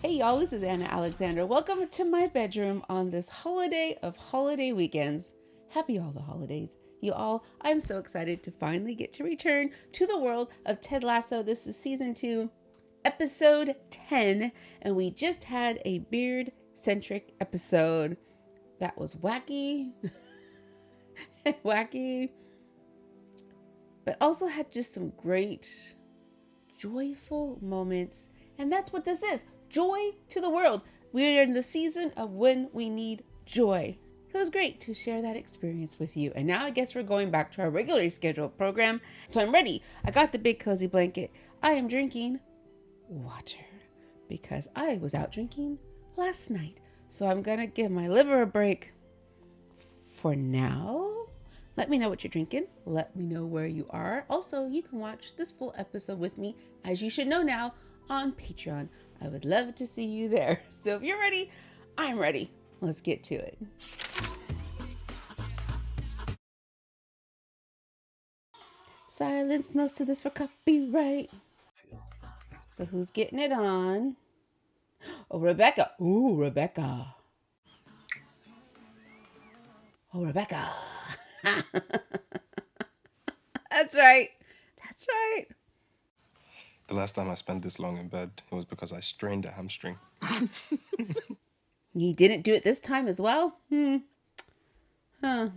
Hey y'all, this is Anna Alexandra. Welcome to my bedroom on this holiday of holiday weekends. Happy all the holidays. You all, I'm so excited to finally get to return to the world of Ted Lasso. This is season 2, episode 10, and we just had a beard-centric episode that was wacky, but also had just some great, joyful moments. And that's what this is. Joy to the world. We are in the season of when we need joy. So it was great to share that experience with you. And now I guess we're going back to our regularly scheduled program. So I'm ready. I got the big cozy blanket. I am drinking water because I was out drinking last night. So I'm going to give my liver a break for now. Let me know what you're drinking. Let me know where you are. Also, you can watch this full episode with me, as you should know now, on Patreon. I would love to see you there. So if you're ready, I'm ready. Let's get to it. Silence, no service for copyright. So who's getting it on? Oh, Rebecca. Ooh, Rebecca. Oh, Rebecca. That's right. That's right. The last time I spent this long in bed, it was because I strained a hamstring. You didn't do it this time as well? Huh.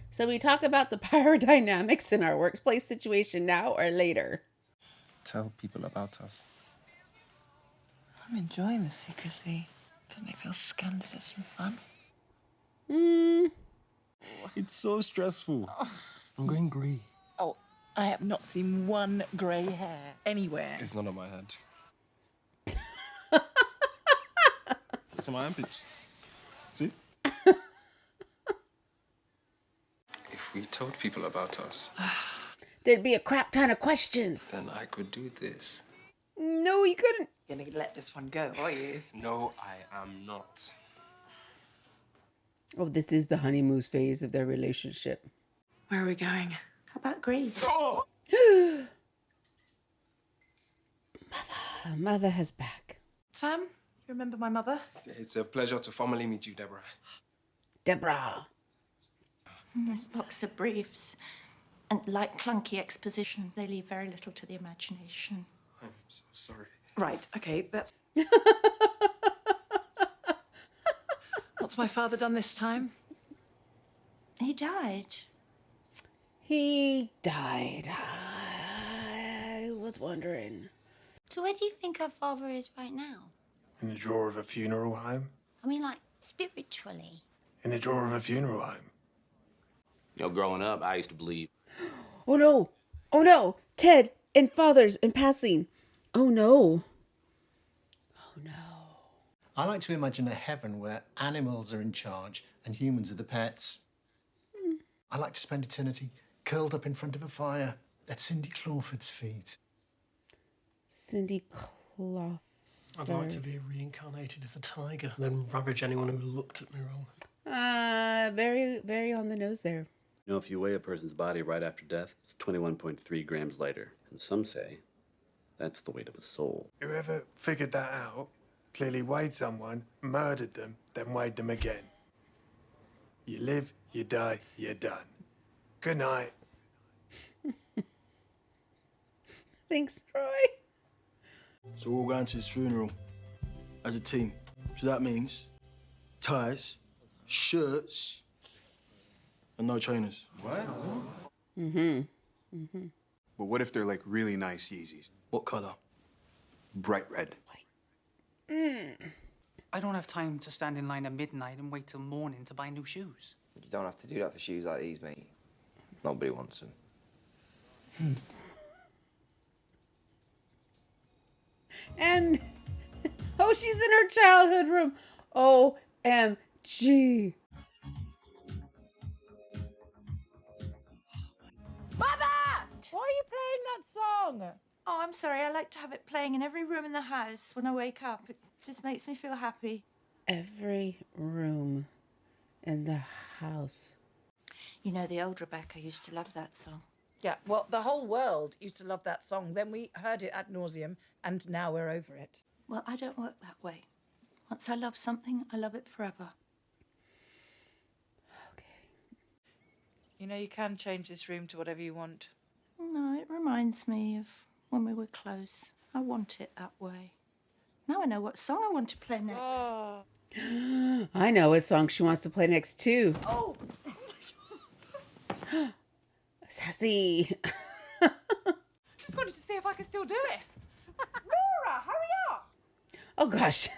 So we talk about the power dynamics in our workplace situation now or later? Tell people about us. I'm enjoying the secrecy. Doesn't it feel scandalous and fun? It's so stressful. I'm going grey. Oh, I have not seen one grey hair anywhere. It's not on my head. It's in my armpits. See? If we told people about us, There'd be a crap ton of questions. then I could do this. No, you couldn't. You're gonna let this one go, are you? No, I am not. Oh, this is the honeymoon phase of their relationship. Where are we going? How about Greece? Oh! Mother has back. Sam, you remember my mother? It's a pleasure to formally meet you, Deborah. Deborah. There's box of briefs. And like clunky exposition, they leave very little to the imagination. I'm so sorry. Right, okay, that's... What's my father done this time? He died. He died. I was wondering. So where do you think our father is right now? In the drawer of a funeral home? I mean, like, spiritually. In the drawer of a funeral home? You know, growing up, I used to believe. Oh no. Oh no. Ted and fathers and passing. Oh no. Oh no. I like to imagine a heaven where animals are in charge and humans are the pets. I like to spend eternity curled up in front of a fire at Cindy Clawford's feet. Cindy Clough. I'd like to be reincarnated as a tiger and then ravage anyone who looked at me wrong. Very, very on the nose there. You know, if you weigh a person's body right after death, it's 21.3 grams lighter. And some say that's the weight of a soul. Whoever figured that out clearly weighed someone, murdered them, then weighed them again. You live, you die, you're done. Good night. Thanks, Troy. So we're all going to his funeral as a team. So that means ties, shirts, and no trainers. What? Mm-hmm. But what if they're like really nice Yeezys? What colour? Bright red. I don't have time to stand in line at midnight and wait till morning to buy new shoes. You don't have to do that for shoes like these, mate. Nobody wants them. And oh, she's in her childhood room. OMG. Mother! Why are you playing that song? Oh, I'm sorry. I like to have it playing in every room in the house when I wake up. It just makes me feel happy. Every room in the house. You know, the old Rebecca used to love that song. Yeah, well, the whole world used to love that song. Then we heard it ad nauseum, and now we're over it. Well, I don't work that way. Once I love something, I love it forever. You know, you can change this room to whatever you want. No, it reminds me of when we were close. I want it that way. Now I know what song I want to play next. Oh. I know what song she wants to play next too. Oh. Sassy. Just wanted to see if I could still do it. Laura, hurry up! Oh gosh.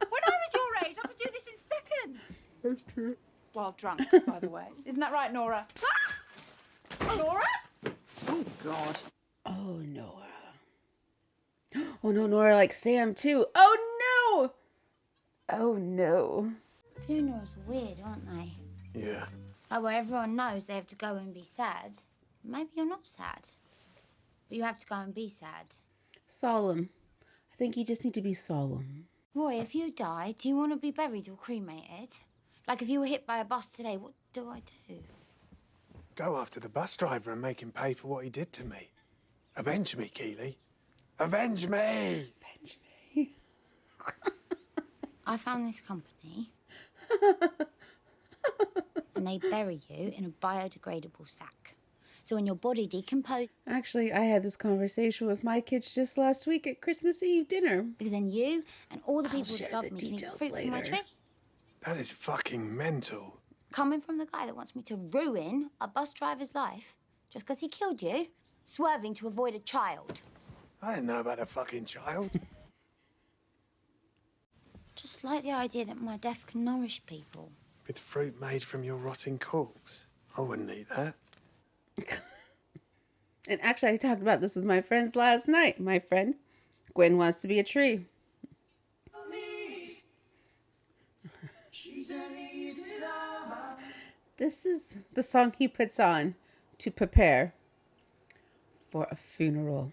When I was your age, I could do this in seconds. That's true. While drunk, by the way. Isn't that right, Nora? Ah! Nora? Oh, God. Oh, Nora. Oh no, Nora likes Sam too. Oh no! Oh no. Funerals are weird, aren't they? Yeah. Like where everyone knows they have to go and be sad. Maybe you're not sad, but you have to go and be sad. Solemn. I think you just need to be solemn. Roy, if you die, do you want to be buried or cremated? Like if you were hit by a bus today, what do I do? Go after the bus driver and make him pay for what he did to me. Avenge me, Keely. Avenge me! Avenge me. I found this company. And they bury you in a biodegradable sack. So when your body decomposes... Actually, I had this conversation with my kids just last week at Christmas Eve dinner. Because then you and all the people that love the me can eat details fruit from my later. tree. That is fucking mental. Coming from the guy that wants me to ruin a bus driver's life just because he killed you, swerving to avoid a child. I didn't know about a fucking child. Just like the idea that my death can nourish people. With fruit made from your rotting corpse. I wouldn't eat that. And actually, I talked about this with my friends last night. My friend, Gwen, wants to be a tree. This is the song he puts on to prepare for a funeral.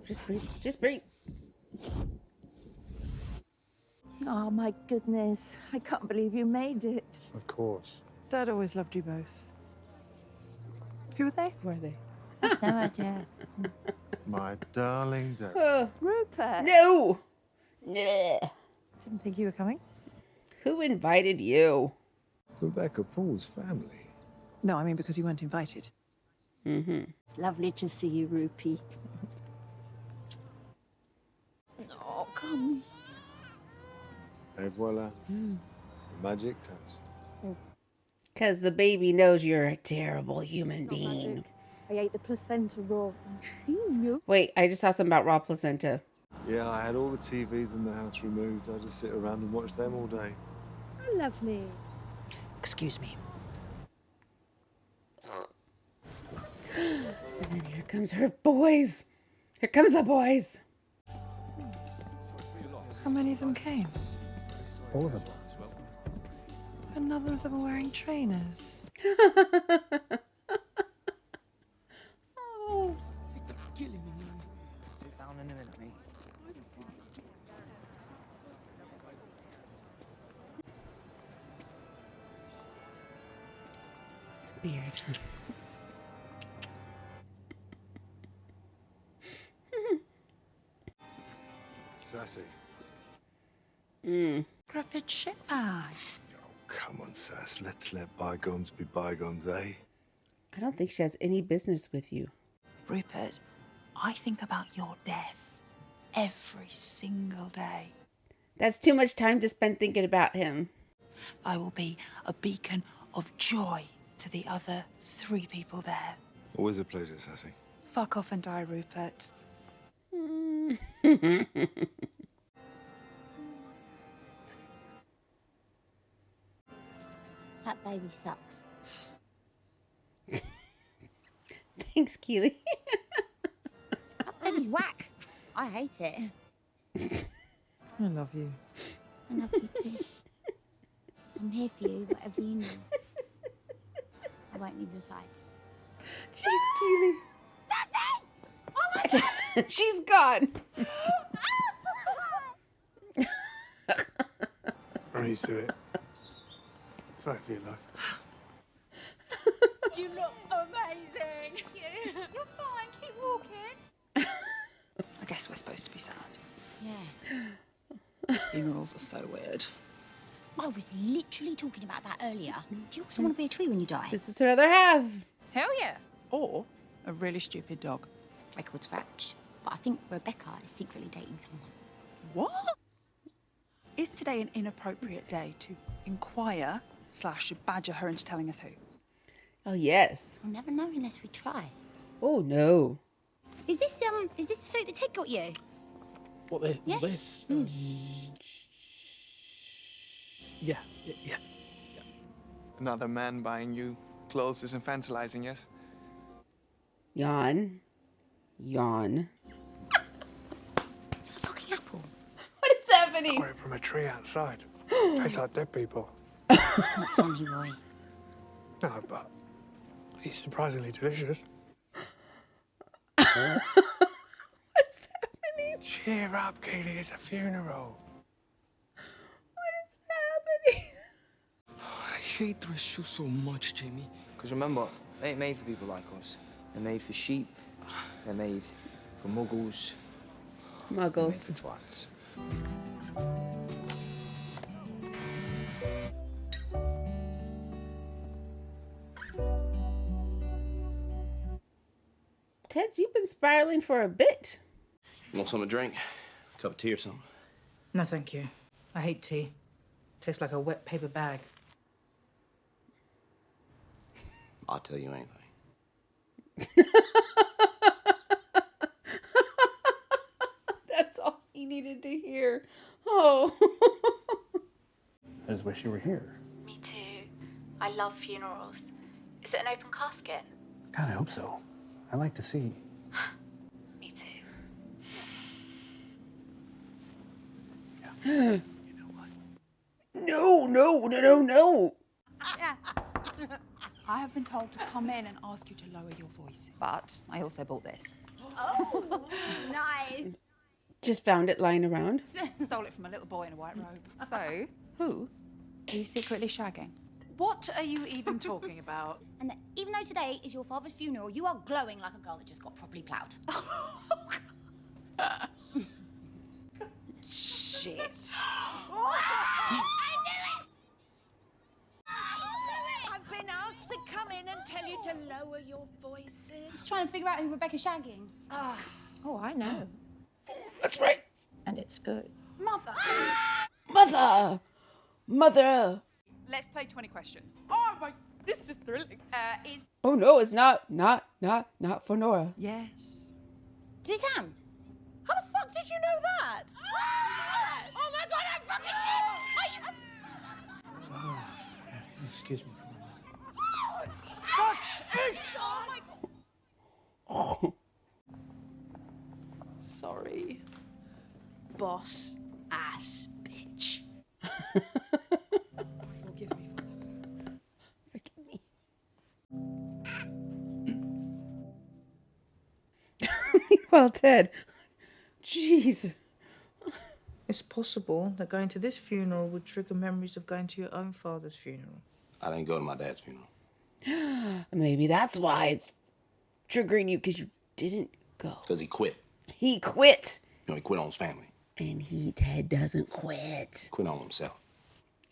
Just breathe. Just breathe. Oh, my goodness. I can't believe you made it. Of course. Dad always loved you both. Who are they? Who are they? No idea. My darling dad. Oh, Rupert. no! Nah. Didn't think you were coming. Who invited you? Rebecca Paul's family. No, I mean because you weren't invited. Mm-hmm. It's lovely to see you, Rupee. Oh, come. Et voila. The magic touch. Because the baby knows you're a terrible human being. I ate the placenta raw, and she knew. Wait, I just saw something about raw placenta. Yeah, I had all the TVs in the house removed. I just sit around and watch them all day. Oh, lovely. Excuse me. And then here comes her boys. Here comes the boys. How many of them came? All of them. And none of them are wearing trainers. Oh. Sit down in a minute, mate. Beard. Sassy. Rapid ship bag. Come on, Sass. Let's let bygones be bygones, eh? I don't think she has any business with you. Rupert, I think about your death every single day. That's too much time to spend thinking about him. I will be a beacon of joy to the other 3 people there. Always a pleasure, Sassy. Fuck off and die, Rupert. That baby sucks. Thanks, Keely. That baby's whack. I hate it. I love you. I love you too. I'm here for you, whatever you need. I won't leave your side. Jeez, Keely. Something! Oh my God! She's gone. I'm used to it. Sorry for your loss. You look amazing. Thank you. You're fine. Keep walking. I guess we're supposed to be sad. Yeah. Funerals are so weird. I was literally talking about that earlier. Do you also want to be a tree when you die? This is her other half. Hell yeah. Or a really stupid dog. Record scratch. But I think Rebecca is secretly dating someone. What? Is today an inappropriate day to inquire / badger her into telling us who? Oh, yes. We'll never know unless we try. Oh, no. Is this the suit that Ted got you? What, this? Yeah. Another man buying you clothes is infantilizing, yes? Yawn. Yawn. Is that a fucking apple? What is happening? Got it from a tree outside. Tastes like dead people. It's not funny, Roy. No, but it's surprisingly delicious. What is happening? Cheer up, Keely. It's a funeral. What is happening? I hate dress shoes so much, Jamie. Because remember, they ain't made for people like us. They're made for sheep. They're made for muggles. Muggles. They're made for twats. Teds, you've been spiraling for a bit. You want something to drink? Cup of tea or something? No, thank you. I hate tea. Tastes like a wet paper bag. I'll tell you anything. That's all he needed to hear. Oh. I just wish you were here. Me too. I love funerals. Is it an open casket? God, I hope so. I like to see. Me too. No. I have been told to come in and ask you to lower your voice. But I also bought this. Oh, nice. Just found it lying around. Stole it from a little boy in a white robe. So, who are you secretly shagging? What are you even talking about? And that even though today is your father's funeral, you are glowing like a girl that just got properly ploughed. Shit. I knew it! I've been asked to come in and tell you to lower your voices. Just trying to figure out who Rebecca's shagging. Oh, I know. That's right. And it's good. Mother. Let's play 20 questions. Oh my, this is thrilling. Is Oh no, it's not for Nora. yes. Is this Ham? How the fuck did you know that? Oh my god, I'm fucking dead! Excuse me Oh my Sorry. Boss ass bitch. Forgive me for that. Forgive me. Meanwhile, Ted. Jeez. It's possible that going to this funeral would trigger memories of going to your own father's funeral. I didn't go to my dad's funeral. Maybe that's why it's triggering you, because you didn't go. Because he quit. He quit. You know, he quit on his family. And Ted doesn't quit. Quit on himself.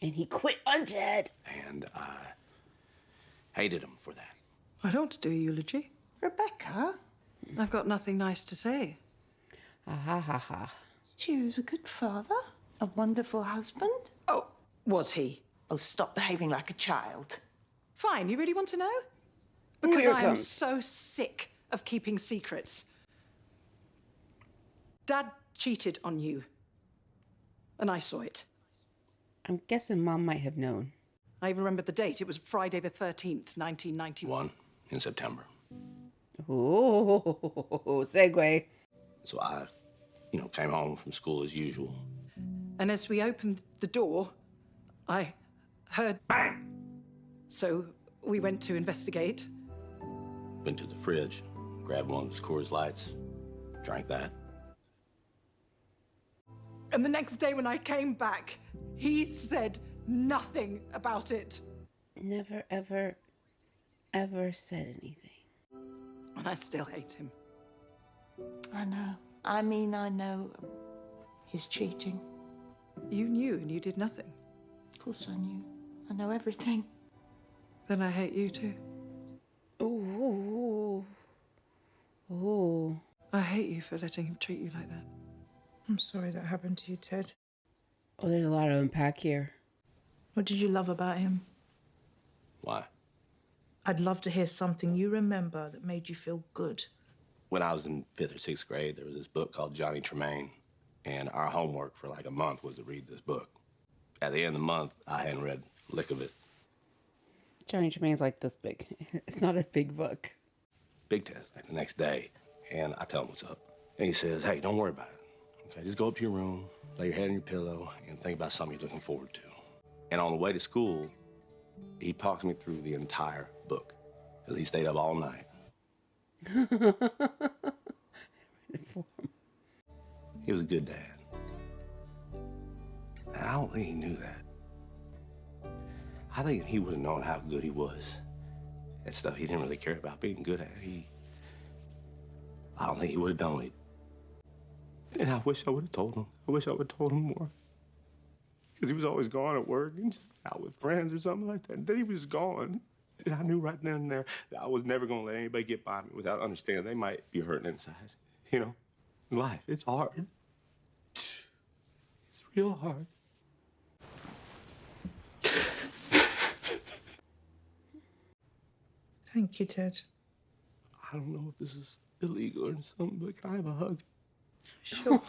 And he quit on Ted. And I hated him for that. I don't want to do a eulogy. Rebecca, I've got nothing nice to say. Ha. She was a good father, a wonderful husband. Oh, was he? Oh, stop behaving like a child. Fine, you really want to know? Ooh, Because here it I am comes. so sick of keeping secrets. Dad cheated on you. And I saw it. I'm guessing Mom might have known. I even remember the date. It was Friday the 13th, 1991. In September. Ooh, segue. So I, came home from school as usual. And as we opened the door, I heard bang. So we went to investigate. Went to the fridge, grabbed one of his Coors Lights, Drank that. And the next day when I came back, he said nothing about it. Never, ever, ever said anything. And I still hate him. I know. I mean, I know he's cheating. You knew and you did nothing. Of course I knew. I know everything. Then I hate you too. Ooh. Ooh. I hate you for letting him treat you like that. I'm sorry that happened to you, Ted. Oh, there's a lot to unpack here. What did you love about him? Why? I'd love to hear something you remember that made you feel good. When I was in 5th or 6th grade, there was this book called Johnny Tremaine, and our homework for like a month was to read this book. At the end of the month, I hadn't read a lick of it. Johnny Tremaine's like this big. It's not a big book. Big test, like the next day, and I tell him what's up. And he says, hey, don't worry about it. Okay, just go up to your room, lay your head on your pillow, and think about something you're looking forward to. And on the way to school, he talks me through the entire book, because he stayed up all night. He was a good dad. And I don't think he knew that. I think he would have known how good he was at stuff he didn't really care about being good at. I don't think he would have done it. And I wish I would have told him. I wish I would have told him more. Because he was always gone at work and just out with friends or something like that. And then he was gone. And I knew right then and there that I was never going to let anybody get by me without understanding they might be hurting inside. You know, life, it's hard. It's real hard. Thank you, Ted. I don't know if this is illegal or something, but can I have a hug? Sure.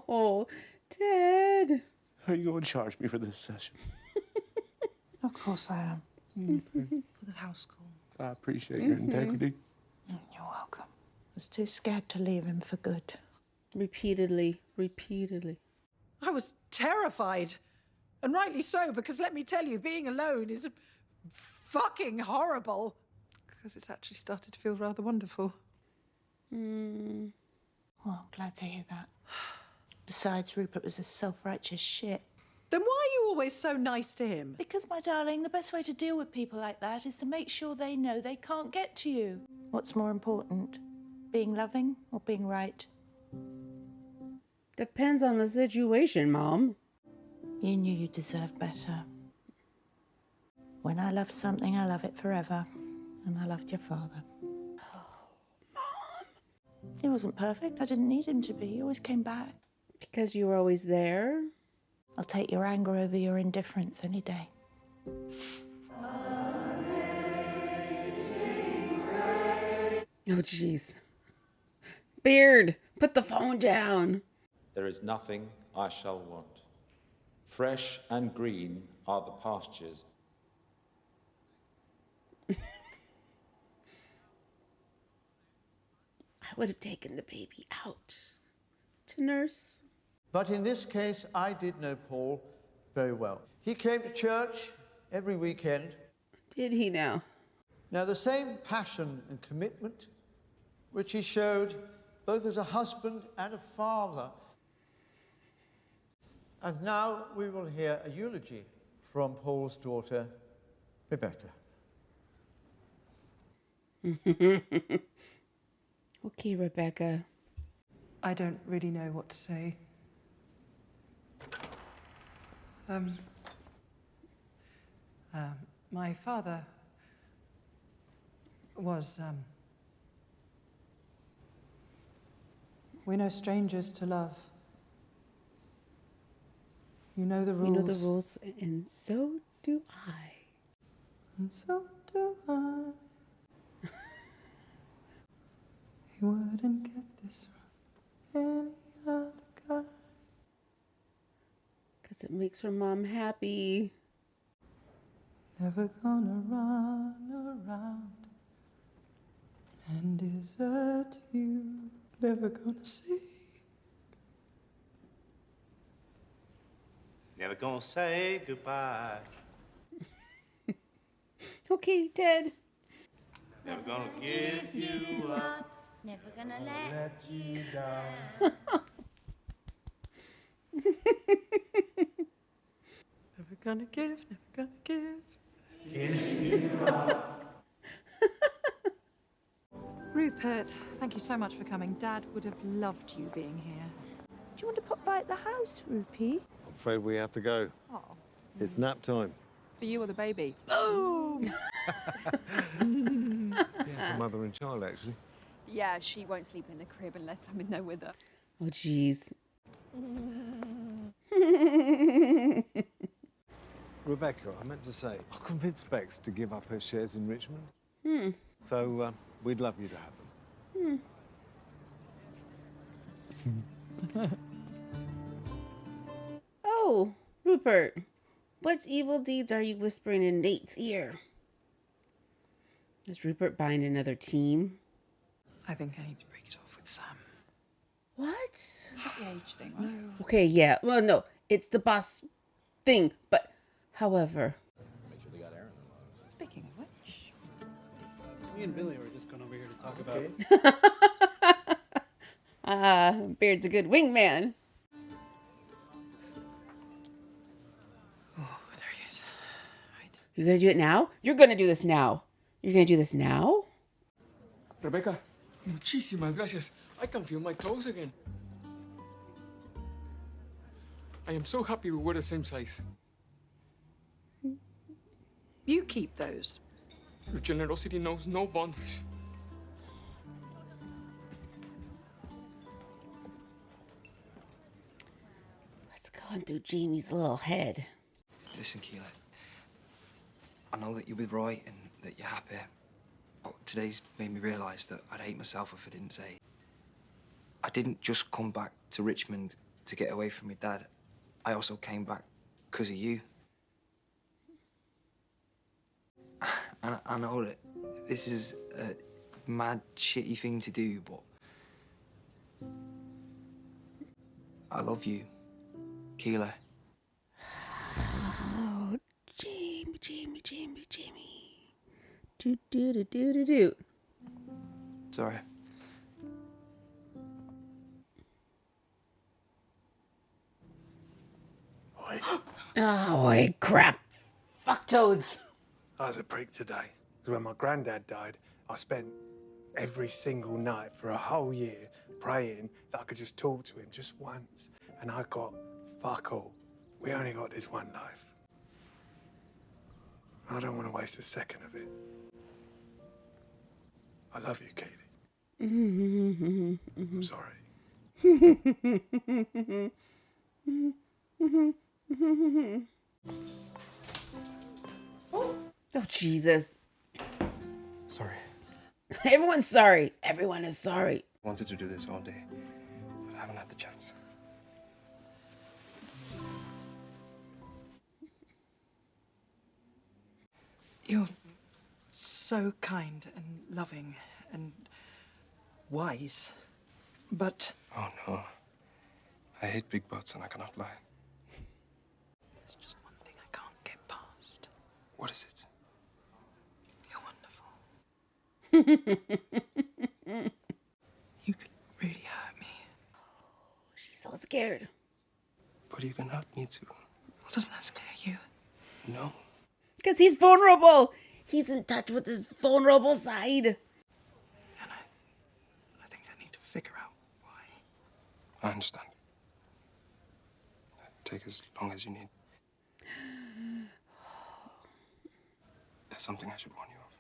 Oh, Ted. Are you going to charge me for this session? Of course I am. For the house call. I appreciate your integrity. You're welcome. I was too scared to leave him for good. Repeatedly. I was terrified. And rightly so, because let me tell you, being alone is fucking horrible. Because it's actually started to feel rather wonderful. Well, glad to hear that. Besides, Rupert was a self-righteous shit. Then why are you always so nice to him? Because, my darling, the best way to deal with people like that is to make sure they know they can't get to you. What's more important, being loving or being right? Depends on the situation, Mom. You knew you deserved better. When I love something, I love it forever. And I loved your father. He wasn't perfect. I didn't need him to be. He always came back. Because you were always there? I'll take your anger over your indifference any day. Oh, jeez. Beard, put the phone down. There is nothing I shall want. Fresh and green are the pastures. I would have taken the baby out to nurse. But in this case, I did know Paul very well. He came to church every weekend. Did he now? Now, the same passion and commitment which he showed both as a husband and a father. And now we will hear a eulogy from Paul's daughter, Rebecca. Okay, Rebecca. I don't really know what to say. My father was, we're no strangers to love. You know the rules. You know the rules, and so do I. And so do I. He wouldn't get this from any other guy. Because it makes her mom happy. Never gonna run around and desert you. Never gonna see. Never gonna say goodbye. Okay, Ted. Never gonna give you up. Never gonna let you down. Never gonna give, never gonna give. Rupert, thank you so much for coming. Dad would have loved you being here. Do you want to pop by at the house, Rupee? I'm afraid we have to go. Oh. It's nap time. For you or the baby? Boom! Yeah, for mother and child, actually. Yeah, she won't sleep in the crib unless I'm in there with her. Oh, jeez. Rebecca, I meant to say, I convinced Bex to give up her shares in Richmond. Hmm. So we'd love you to have them. Oh, Rupert. What evil deeds are you whispering in Nate's ear? Is Rupert buying another team? I think I need to break it off with Sam. What? Is that the age thing, right? No. Okay, yeah. Well, no. It's the boss thing. But, however... Make sure they got Aaron in the Speaking of which... Me and Billy were just going over here to talk about... Beard's a good wingman. Oh, there he is. Right. You're gonna do it now? You're gonna do this now. You're gonna do this now? Rebecca, muchísimas gracias. I can feel my toes again. I am so happy we were the same size. You keep those. Your generosity knows no boundaries. What's going through Jamie's little head? Listen, Keela. I know that you're with Roy and that you're happy, but today's made me realise that I'd hate myself if I didn't say. I didn't just come back to Richmond to get away from my dad. I also came back because of you. And I know that this is a mad, shitty thing to do, but I love you, Keela. Oh, Jamie. Do. Sorry. Oh, crap. Fuck toads. I was a prick today. Because when my granddad died, I spent every single night for a whole year praying that I could just talk to him just once. And I got fuck all. We only got this one life. I don't want to waste a second of it. I love you, Katie. I'm sorry. Oh, Jesus. Sorry. Everyone's sorry. Everyone is sorry. Wanted to do this all day, but I haven't had the chance. You're so kind and loving and wise, but... Oh, no. I hate big butts and I cannot lie. There's just one thing I can't get past. What is it? You're wonderful. You could really hurt me. She's so scared. But you can hurt me too. Well, doesn't that scare you? No. Because he's vulnerable. He's in touch with his vulnerable side. And I think I need to figure out why. I understand. Take as long as you need. There's something I should warn you of.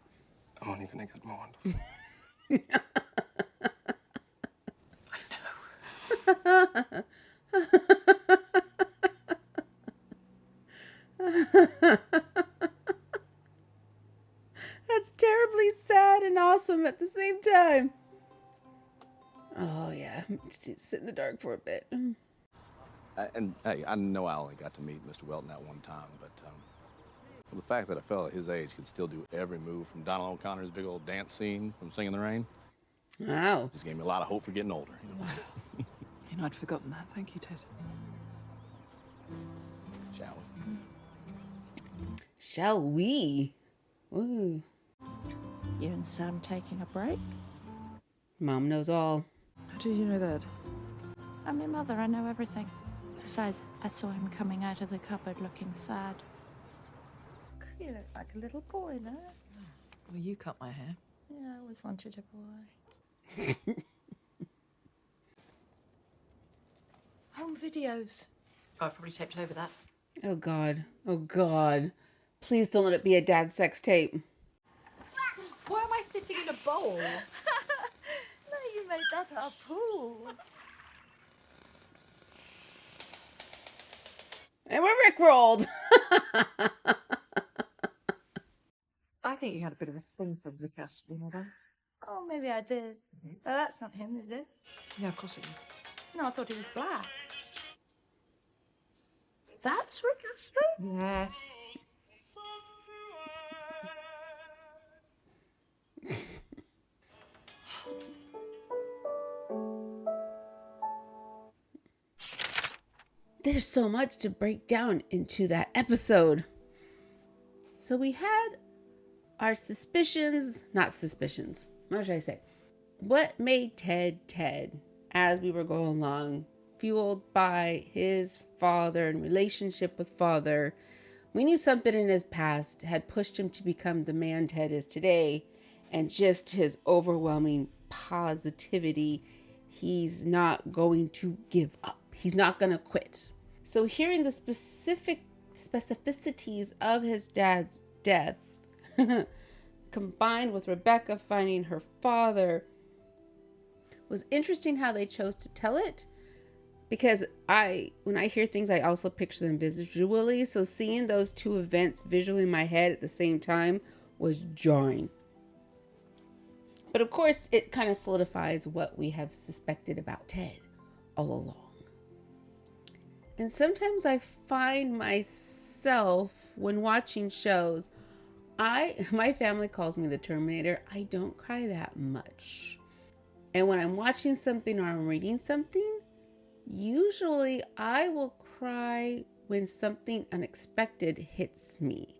I'm only gonna get more wonderful. That's terribly sad and awesome at the same time. Oh, yeah. Just sit in the dark for a bit. And hey, I know I only got to meet Mr. Welton that one time, but the fact that a fella his age could still do every move from Donald O'Connor's big old dance scene from Singing in the Rain. Wow. Just gave me a lot of hope for getting older. You know? You know, I'd forgotten that. Thank you, Ted. Shall we? Shall we? Ooh. You and Sam taking a break? Mom knows all. How did you know that? I'm your mother, I know everything. Besides, I saw him coming out of the cupboard looking sad. You look like a little boy now. Well, you cut my hair. Yeah, I always wanted a boy. Home videos. Oh, I probably taped over that. Oh, God. Oh, God. Please don't let it be a dad sex tape. Why am I sitting in a bowl? No, you made that our pool. And we're rickrolled. I think you had a bit of a thing for Rick Astley, you know that? Oh, maybe I did. But that's not him, is it? Yeah, of course it is. No, I thought he was black. That's Rick Astley? Yes. There's so much to break down into that episode. So we had our suspicions, not suspicions, what should I say? What made Ted Ted as we were going along, fueled by his father and relationship with father. We knew something in his past had pushed him to become the man Ted is today, and just his overwhelming positivity. He's not going to give up. He's not going to quit. So hearing the specificities of his dad's death, combined with Rebecca finding her father, was interesting how they chose to tell it. Because when I hear things, I also picture them visually. So seeing those two events visually in my head at the same time was jarring. But of course, it kind of solidifies what we have suspected about Ted all along. And sometimes I find myself, when watching shows, my family calls me the Terminator. I don't cry that much. And when I'm watching something or I'm reading something, usually I will cry when something unexpected hits me.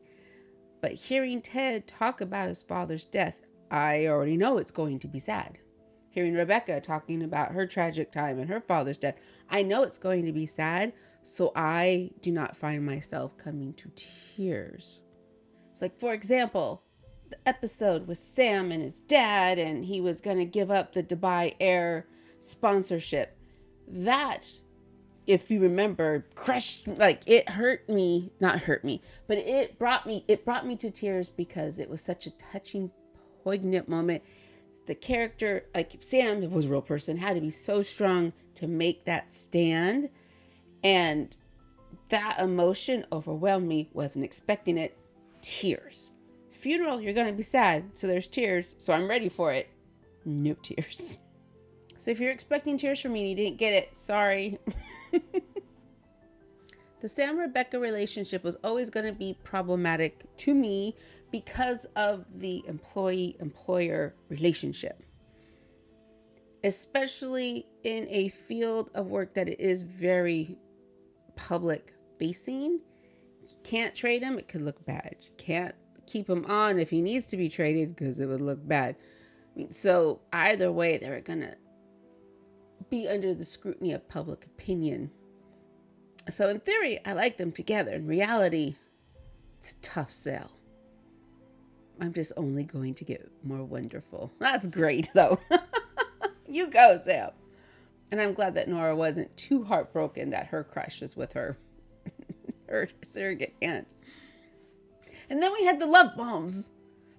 But hearing Ted talk about his father's death, I already know it's going to be sad. Hearing Rebecca talking about her tragic time and her father's death, I know it's going to be sad. So I do not find myself coming to tears. It's like, for example, the episode with Sam and his dad, and he was going to give up the Dubai Air sponsorship. That, if you remember, crushed, like it hurt me, not hurt me, but it brought me to tears because it was such a touching, poignant moment. The character, like Sam, if it was a real person, had to be so strong to make that stand. And that emotion overwhelmed me. Wasn't expecting it. Tears. Funeral, you're going to be sad. So there's tears. So I'm ready for it. No tears. So if you're expecting tears from me and you didn't get it, sorry. The Sam-Rebecca relationship was always going to be problematic to me because of the employee-employer relationship. Especially in a field of work that it is very public facing. You can't trade him, it could look bad. You can't keep him on if he needs to be traded because it would look bad. So either way, they're gonna be under the scrutiny of public opinion. So in theory, I like them together. In reality, it's a tough sell. I'm just only going to get more wonderful. That's great though. You go, Sam. And I'm glad that Nora wasn't too heartbroken that her crush was with her surrogate aunt. And then we had the love bombs.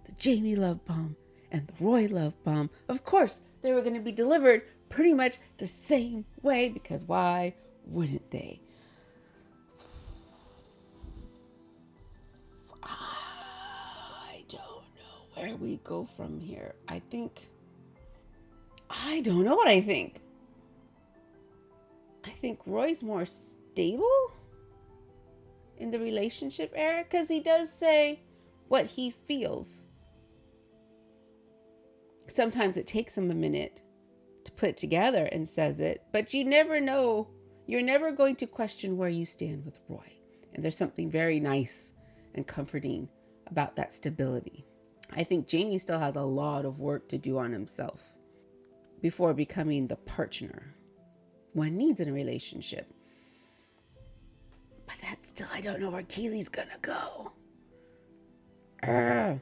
The Jamie love bomb and the Roy love bomb. Of course, they were going to be delivered pretty much the same way because why wouldn't they? I don't know where we go from here. I don't know what I think. I think Roy's more stable in the relationship era because he does say what he feels. Sometimes it takes him a minute to put it together and says it, but you never know. You're never going to question where you stand with Roy. And there's something very nice and comforting about that stability. I think Jamie still has a lot of work to do on himself. before becoming the partner one needs in a relationship. But that's still, I don't know where Keely's gonna go. So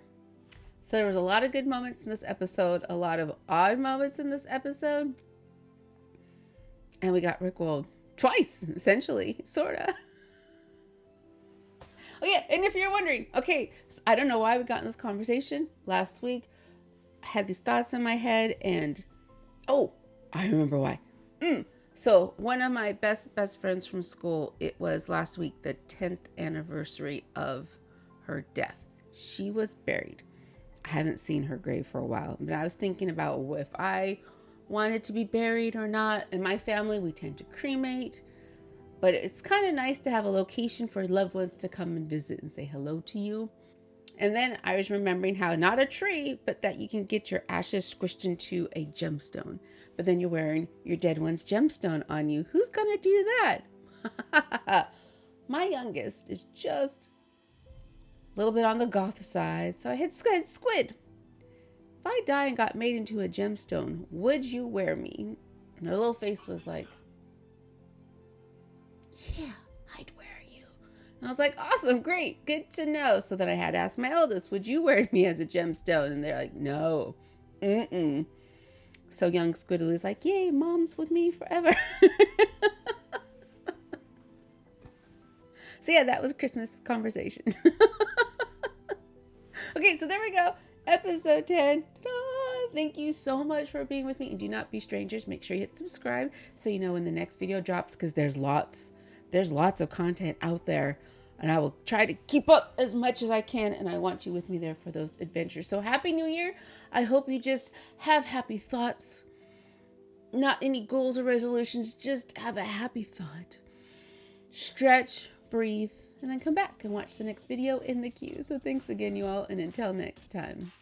there was a lot of good moments in this episode, a lot of odd moments in this episode. And we got rickrolled twice, essentially, sorta. Oh yeah, and if you're wondering, okay, so I don't know why we got in this conversation last week. I had these thoughts in my head and, oh, I remember why. So one of my best friends from school, it was last week, the 10th anniversary of her death. She was buried. I haven't seen her grave for a while, but I was thinking about if I wanted to be buried or not. In my family, we tend to cremate. But it's kind of nice to have a location for loved ones to come and visit and say hello to you. And then I was remembering how not a tree, but that you can get your ashes squished into a gemstone. But then you're wearing your dead one's gemstone on you. Who's going to do that? My youngest is just a little bit on the goth side. So I had squid. If I die and got made into a gemstone, would you wear me? And her little face was like, yeah, I'd wear you. And I was like, awesome, great, good to know. So then I had to ask my eldest, would you wear me as a gemstone? And they're like, no. So young Squiddly's like, yay, mom's with me forever. So yeah, that was Christmas conversation. Okay, so there we go. Episode 10. Ta-da! Thank you so much for being with me. And do not be strangers. Make sure you hit subscribe so you know when the next video drops, because there's lots of content out there. And I will try to keep up as much as I can. And I want you with me there for those adventures. So Happy New Year. I hope you just have happy thoughts. Not any goals or resolutions. Just have a happy thought. Stretch, breathe, and then come back and watch the next video in the queue. So thanks again, you all. And until next time.